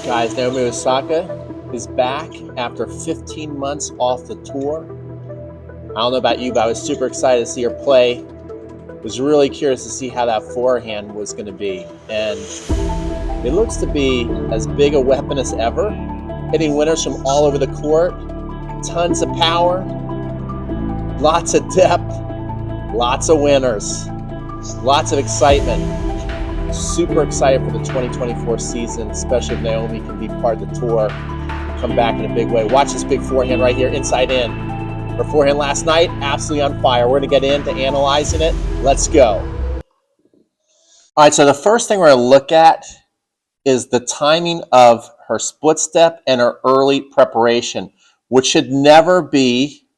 Guys, Naomi Osaka is back after 15 months off the tour. I don't know about you, but I was super excited to see her play. Was really curious to see how that forehand was going to be. And it looks to be as big a weapon as ever, hitting winners from all over the court. Tons of power, lots of depth, lots of winners, lots of excitement. Super excited for the 2024 season, especially if Naomi can be part of the tour and come back in a big way. Watch this big forehand right here, inside in. Her forehand last night, absolutely on fire. We're going to get into analyzing it. Let's go. All right, so the first thing we're going to look at is the timing of her split step and her early preparation, which should never be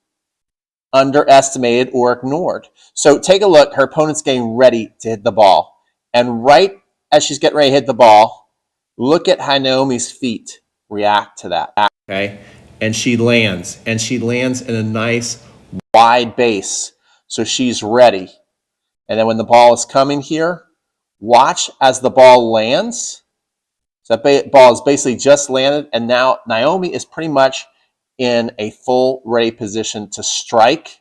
underestimated or ignored. So take a look. Her opponent's getting ready to hit the ball. And right as she's getting ready to hit the ball, look at how Naomi's feet react to that. Okay, and she lands in a nice wide base. So she's ready. And then when the ball is coming here, watch as the ball lands. So that ball is basically just landed, and now Naomi is pretty much in a full ready position to strike.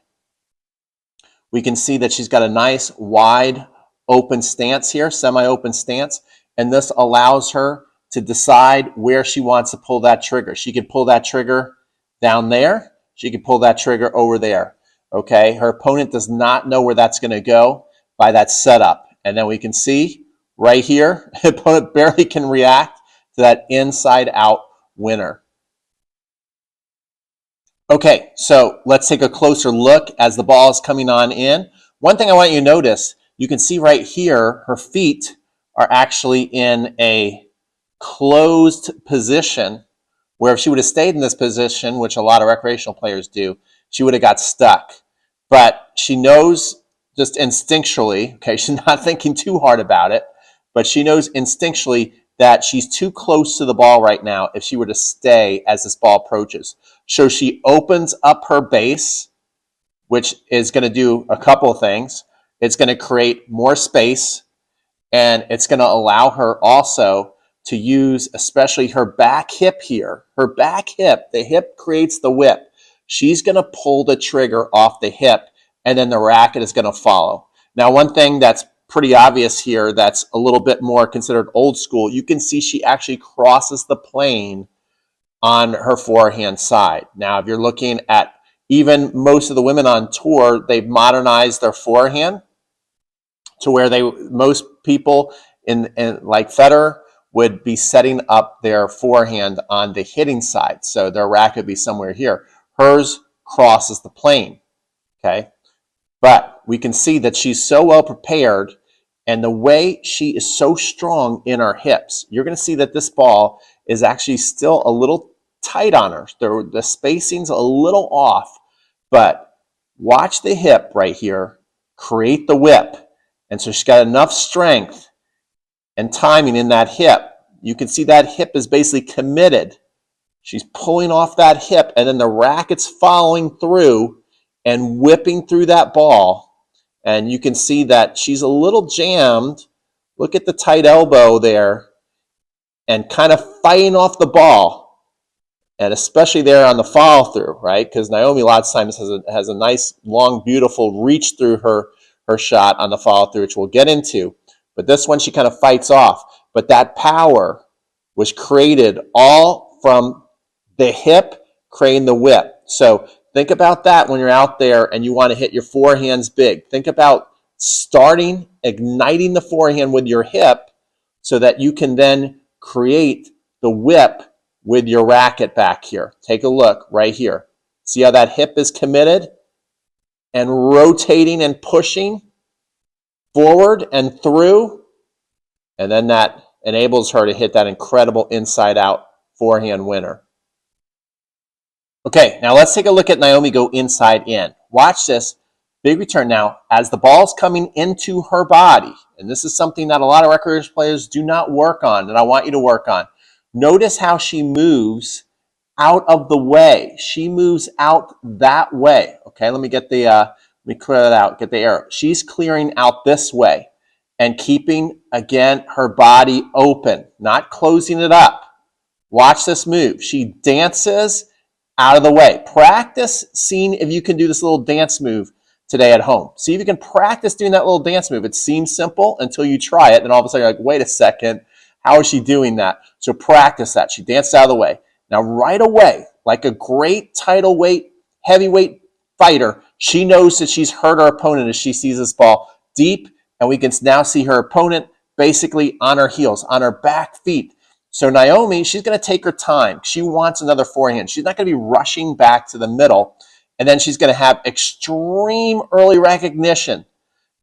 We can see that she's got a nice wide open stance here, semi-open stance, and this allows her to decide where she wants to pull that trigger. She could pull that trigger down there. She could pull that trigger over there. Okay, her opponent does not know where that's going to go by that setup. And then we can see right here, the opponent barely can react to that inside-out winner. Okay, so let's take a closer look as the ball is coming on in. One thing I want you to notice, you can see right here, her feet are actually in a closed position, where if she would have stayed in this position, which a lot of recreational players do, she would have got stuck. But she knows just instinctually, okay, she's not thinking too hard about it, but she knows instinctually that she's too close to the ball right now if she were to stay as this ball approaches. So she opens up her base, which is going to do a couple of things. It's going to create more space, and it's going to allow her also to use especially her back hip here. Her back hip, the hip creates the whip. She's going to pull the trigger off the hip, and then the racket is going to follow. Now, one thing that's pretty obvious here that's a little bit more considered old school, you can see she actually crosses the plane on her forehand side. Now, if you're looking at even most of the women on tour, they've modernized their forehand to where most people in like Federer would be setting up their forehand on the hitting side. So their racket would be somewhere here. Hers crosses the plane, okay? But we can see that she's so well prepared, and the way she is so strong in her hips, you're going to see that this ball is actually still a little tight on her. The spacing's a little off, but watch the hip right here create the whip. And so she's got enough strength and timing in that hip. You can see that hip is basically committed. She's pulling off that hip, and then the racket's following through and whipping through that ball. And you can see that she's a little jammed. Look at the tight elbow there, and kind of fighting off the ball. And especially there on the follow through, right? Because Naomi a lot of times has a nice, long, beautiful reach through her shot on the follow through, which we'll get into. But this one she kind of fights off. But that power was created all from the hip creating the whip. So think about that when you're out there and you want to hit your forehands big. Think about starting, igniting the forehand with your hip so that you can then create the whip with your racket back here. Take a look right here. See how that hip is committed and rotating and pushing forward and through, and then that enables her to hit that incredible inside-out forehand winner. Okay, now let's take a look at Naomi go inside in. Watch this big return now as the ball's coming into her body, and this is something that a lot of recreational players do not work on, and I want you to work on. Notice how she moves out of the way. She moves out that way. Okay, let me get the let me clear that out, get the arrow. She's clearing out this way and keeping, again, her body open, not closing it up. Watch this move. She dances out of the way. Practice seeing if you can do this little dance move today at home. See if you can practice doing that little dance move. It seems simple until you try it, and all of a sudden you're like, wait a second, how is she doing that? So practice that. She danced out of the way. Now right away, like a great title weight, heavyweight fighter, she knows that she's hurt her opponent as she sees this ball deep, and we can now see her opponent basically on her heels, on her back feet. So Naomi, she's going to take her time. She wants another forehand. She's not going to be rushing back to the middle. And then she's going to have extreme early recognition.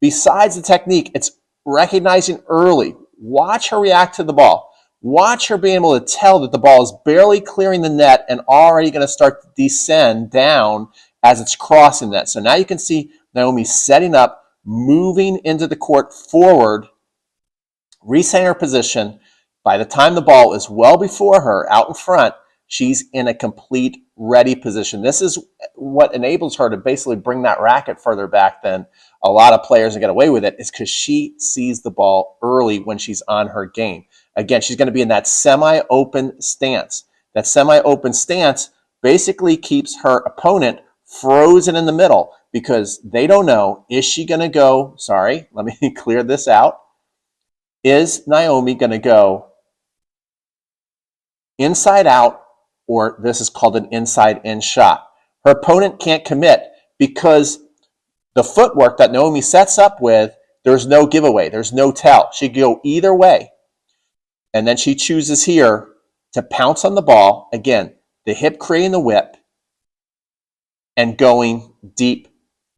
Besides the technique, it's recognizing early. Watch her react to the ball. Watch her being able to tell that the ball is barely clearing the net and already going to start to descend down as it's crossing that. So now you can see Naomi setting up, moving into the court forward, resetting her position. By the time the ball is well before her out in front, she's in a complete ready position. This is what enables her to basically bring that racket further back than a lot of players and get away with it, is because she sees the ball early when she's on her game. Again, she's going to be in that semi-open stance. That semi-open stance basically keeps her opponent frozen in the middle because they don't know, is she going to go, sorry, let me clear this out. Is Naomi going to go inside out, or this is called an inside in shot? Her opponent can't commit because the footwork that Naomi sets up with, there's no giveaway, there's no tell. She can go either way. And then she chooses here to pounce on the ball. Again, the hip creating the whip and going deep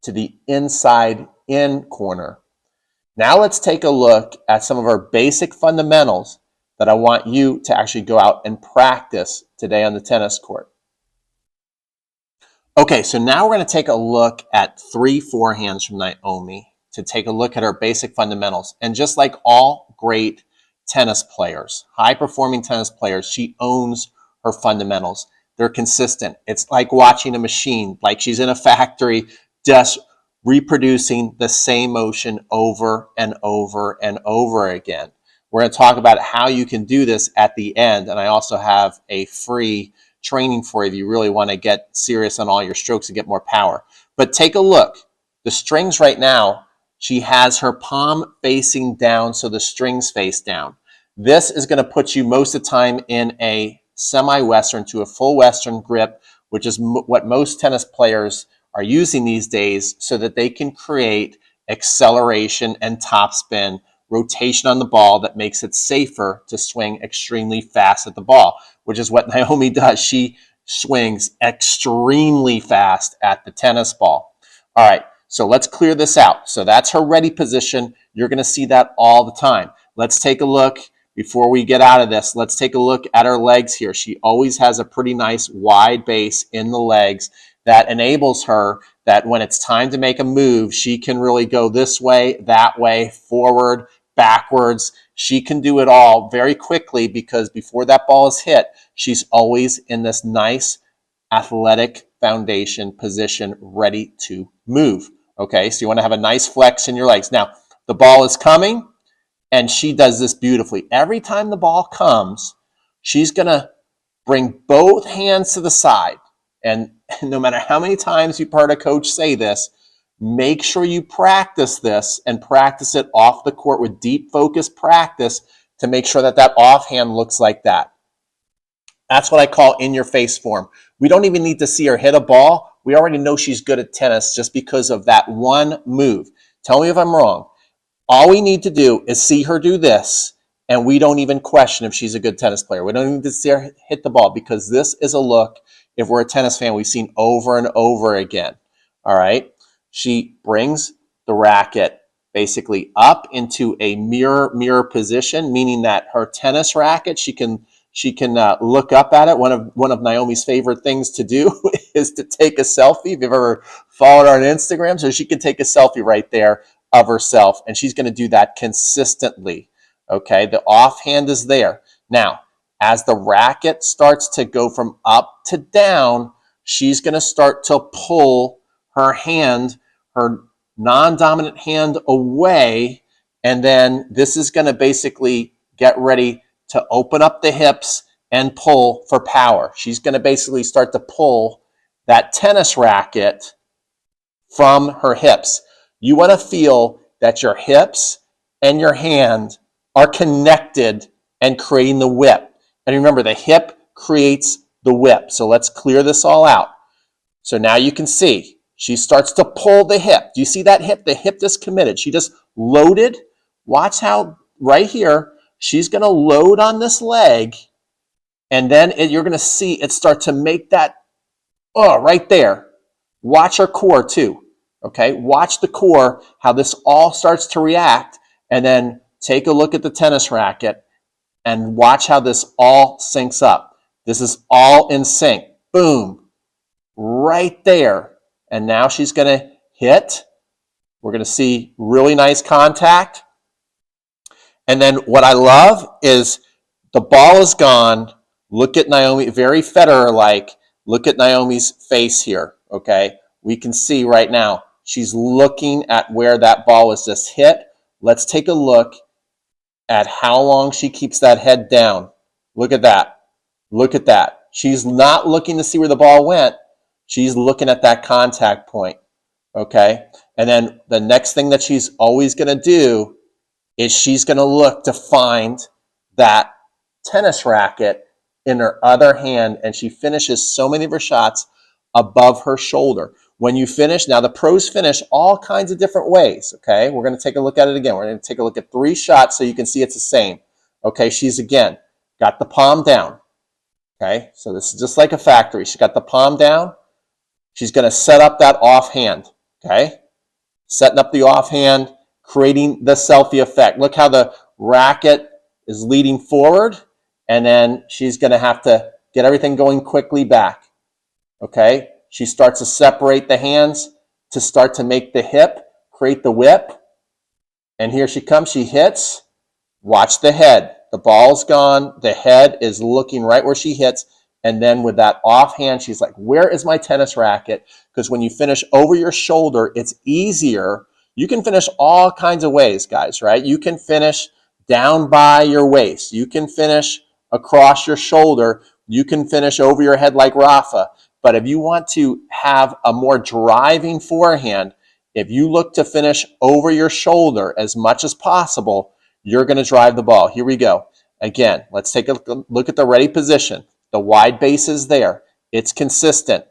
to the inside in corner. Now let's take a look at some of our basic fundamentals that I want you to actually go out and practice today on the tennis court. Okay, so now we're going to take a look at 3 forehands from Naomi to take a look at her basic fundamentals. And just like all great tennis players, high-performing tennis players, she owns her fundamentals. They're consistent. It's like watching a machine, like she's in a factory, just reproducing the same motion over and over and over again. We're going to talk about how you can do this at the end, and I also have a free training for you if you really want to get serious on all your strokes and get more power. But take a look. The strings right now, she has her palm facing down, so the strings face down. This is going to put you most of the time in a semi-Western to a full Western grip, which is what most tennis players are using these days so that they can create acceleration and topspin, rotation on the ball that makes it safer to swing extremely fast at the ball, which is what Naomi does. She swings extremely fast at the tennis ball. All right, so let's clear this out. So that's her ready position. You're going to see that all the time. Let's take a look. Before we get out of this, let's take a look at her legs here. She always has a pretty nice wide base in the legs that enables her that when it's time to make a move, she can really go this way, that way, forward, backwards. She can do it all very quickly because before that ball is hit, she's always in this nice athletic foundation position ready to move. Okay, so you want to have a nice flex in your legs. Now, the ball is coming, and she does this beautifully. Every time the ball comes, she's going to bring both hands to the side. And no matter how many times you've heard a coach say this, make sure you practice this and practice it off the court with deep focus practice to make sure that that offhand looks like that. That's what I call in-your-face form. We don't even need to see her hit a ball. We already know she's good at tennis just because of that one move. Tell me if I'm wrong. All we need to do is see her do this, and we don't even question if she's a good tennis player. We don't need to see her hit the ball because this is a look, if we're a tennis fan, we've seen over and over again. All right? She brings the racket basically up into a mirror position, meaning that her tennis racket, she can look up at it. One of Naomi's favorite things to do is to take a selfie. If you've ever followed her on Instagram, so she can take a selfie right there of herself, and she's going to do that consistently. Okay, the offhand is there. Now, as the racket starts to go from up to down, she's going to start to pull her hand, her non-dominant hand away, and then this is going to basically get ready to open up the hips and pull for power. She's going to basically start to pull that tennis racket from her hips. You want to feel that your hips and your hand are connected and creating the whip. And remember, the hip creates the whip. So let's clear this all out. So now you can see she starts to pull the hip. Do you see that hip? The hip just committed. She just loaded. Watch how right here, she's going to load on this leg. And then you're going to see it start to make that, right there. Watch her core too. Okay, watch the core, how this all starts to react. And then take a look at the tennis racket and watch how this all syncs up. This is all in sync. Boom. Right there. And now she's going to hit. We're going to see really nice contact. And then what I love is the ball is gone. Look at Naomi, very Federer-like. Look at Naomi's face here, okay? We can see right now she's looking at where that ball was just hit. Let's take a look at how long she keeps that head down. Look at that. Look at that. She's not looking to see where the ball went. She's looking at that contact point, okay? And then the next thing that she's always going to do is she's going to look to find that tennis racket in her other hand, and she finishes so many of her shots above her shoulder. When you finish, now the pros finish all kinds of different ways, okay? We're going to take a look at it again. We're going to take a look at 3 shots so you can see it's the same. Okay, she's again got the palm down, okay? So this is just like a factory. She got the palm down. She's going to set up that offhand, okay? Setting up the offhand, creating the selfie effect. Look how the racket is leading forward, and then she's going to have to get everything going quickly back, okay? She starts to separate the hands to start to make the hip, create the whip, and here she comes, she hits. Watch the head. The ball's gone. The head is looking right where she hits. And then with that offhand, she's like, where is my tennis racket? Because when you finish over your shoulder, it's easier. You can finish all kinds of ways, guys, right? You can finish down by your waist. You can finish across your shoulder. You can finish over your head like Rafa. But if you want to have a more driving forehand, if you look to finish over your shoulder as much as possible, you're going to drive the ball. Here we go. Again, let's take a look at the ready position. The wide base is there. It's consistent.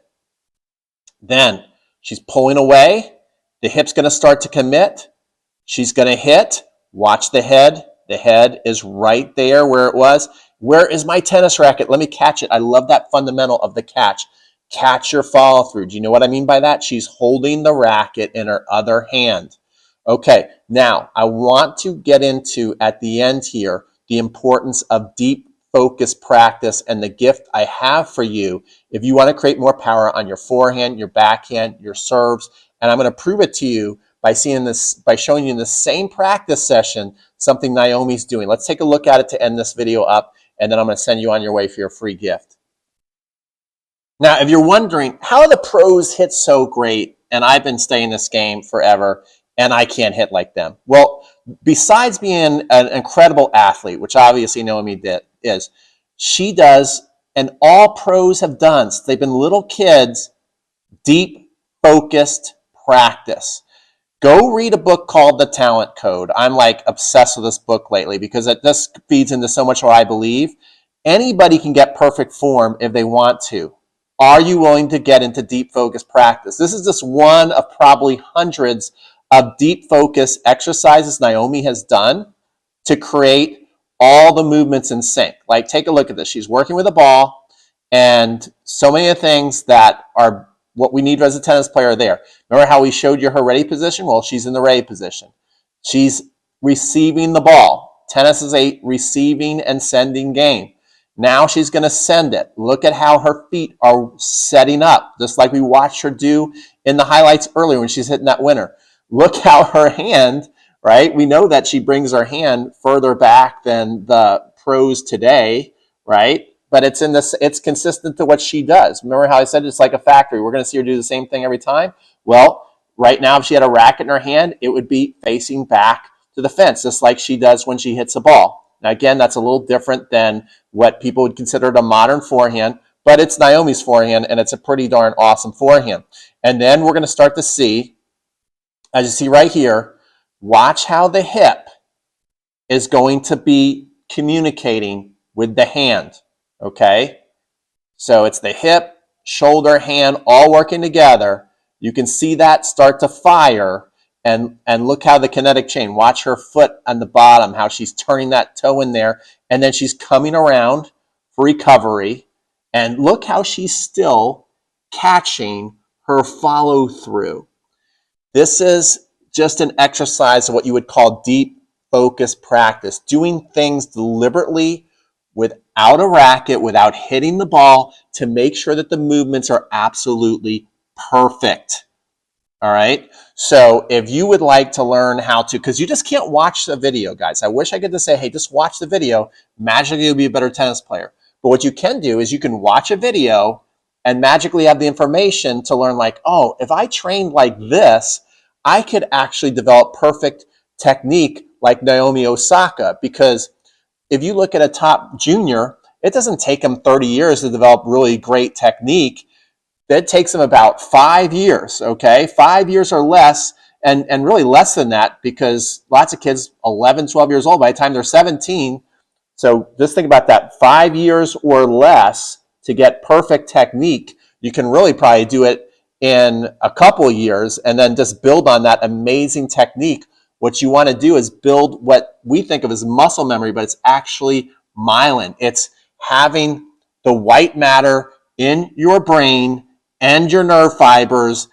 Then she's pulling away. The hip's going to start to commit. She's going to hit. Watch the head. The head is right there where it was. Where is my tennis racket? Let me catch it. I love that fundamental of the catch. Catch your follow through. Do you know what I mean by that? She's holding the racket in her other hand. Okay, now I want to get into, at the end here, the importance of deep focus practice and the gift I have for you if you want to create more power on your forehand, your backhand, your serves. And I'm going to prove it to you by showing you in the same practice session something Naomi's doing. Let's take a look at it to end this video up, and then I'm going to send you on your way for your free gift. Now, if you're wondering, how the pros hit so great, and I've been staying this game forever, and I can't hit like them? Well, besides being an incredible athlete, which obviously Naomi is, she does, and all pros have done since they've been little kids, deep, focused practice. Go read a book called The Talent Code. I'm like obsessed with this book lately because it just feeds into so much what I believe. Anybody can get perfect form if they want to. Are you willing to get into deep focus practice? This is just one of probably hundreds of deep focus exercises Naomi has done to create all the movements in sync. Like, take a look at this. She's working with a ball, and so many of the things that are what we need as a tennis player are there. Remember how we showed you her ready position? Well, she's in the ready position. She's receiving the ball. Tennis is a receiving and sending game. Now she's going to send it. Look at how her feet are setting up, just like we watched her do in the highlights earlier when she's hitting that winner. Look how her hand, right? We know that she brings her hand further back than the pros today, right? But it's consistent to what she does. Remember how I said it's like a factory. We're going to see her do the same thing every time. Well, right now, if she had a racket in her hand, it would be facing back to the fence, just like she does when she hits a ball. Now, again, that's a little different than what people would consider a modern forehand, but it's Naomi's forehand, and it's a pretty darn awesome forehand. And then we're going to start to see, as you see right here, watch how the hip is going to be communicating with the hand, okay? So it's the hip, shoulder, hand, all working together. You can see that start to fire, and look how the kinetic chain, watch her foot on the bottom, how she's turning that toe in there, and then she's coming around for recovery, and look how she's still catching her follow through. This is just an exercise of what you would call deep focus practice, doing things deliberately without a racket, without hitting the ball, to make sure that the movements are absolutely perfect. All right. So if you would like to learn how to, because you just can't watch the video, guys. I wish I could just say, hey, just watch the video. Magically, you'll be a better tennis player. But what you can do is you can watch a video and magically have the information to learn, like, oh, if I trained like this, I could actually develop perfect technique like Naomi Osaka. Because if you look at a top junior, it doesn't take them 30 years to develop really great technique. That takes them about 5 years, okay? 5 years or less, and really less than that, because lots of kids, 11, 12 years old, by the time they're 17. So just think about that, 5 years or less to get perfect technique. You can really probably do it in a couple of years and then just build on that amazing technique. What you want to do is build what we think of as muscle memory, but it's actually myelin. It's having the white matter in your brain and your nerve fibers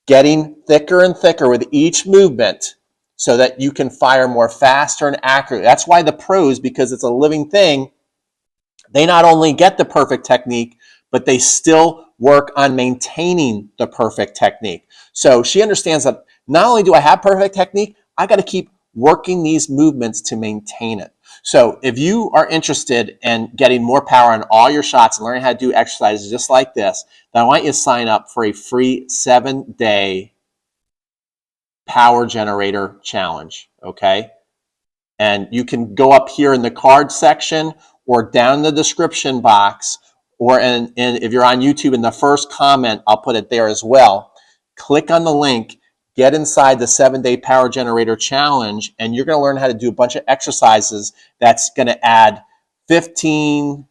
getting thicker and thicker with each movement so that you can fire more faster and accurately. That's why the pros, because it's a living thing, they not only get the perfect technique, but they still work on maintaining the perfect technique. So she understands that not only do I have perfect technique, I got to keep working these movements to maintain it. So if you are interested in getting more power on all your shots and learning how to do exercises just like this, then I want you to sign up for a free 7-day power generator challenge, okay? And you can go up here in the card section or down in the description box, or if you're on YouTube, in the first comment, I'll put it there as well. Click on the link, get inside the 7-day power generator challenge, and you're going to learn how to do a bunch of exercises that's going to add 15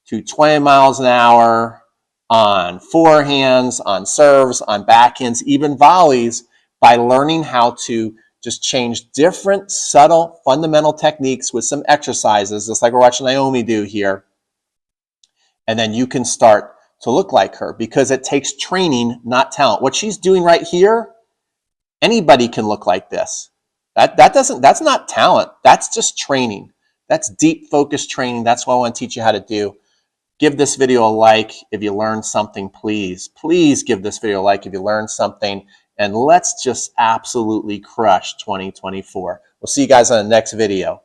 to 20 miles an hour on forehands, on serves, on backhands, even volleys, by learning how to just change different subtle fundamental techniques with some exercises, just like we're watching Naomi do here. And then you can start to look like her, because it takes training, not talent. What she's doing right here, anybody can look like this. That's not talent. That's just training. That's deep focus training. That's what I want to teach you how to do. Give this video a like if you learned something, please. Please give this video a like if you learned something. And let's just absolutely crush 2024. We'll see you guys on the next video.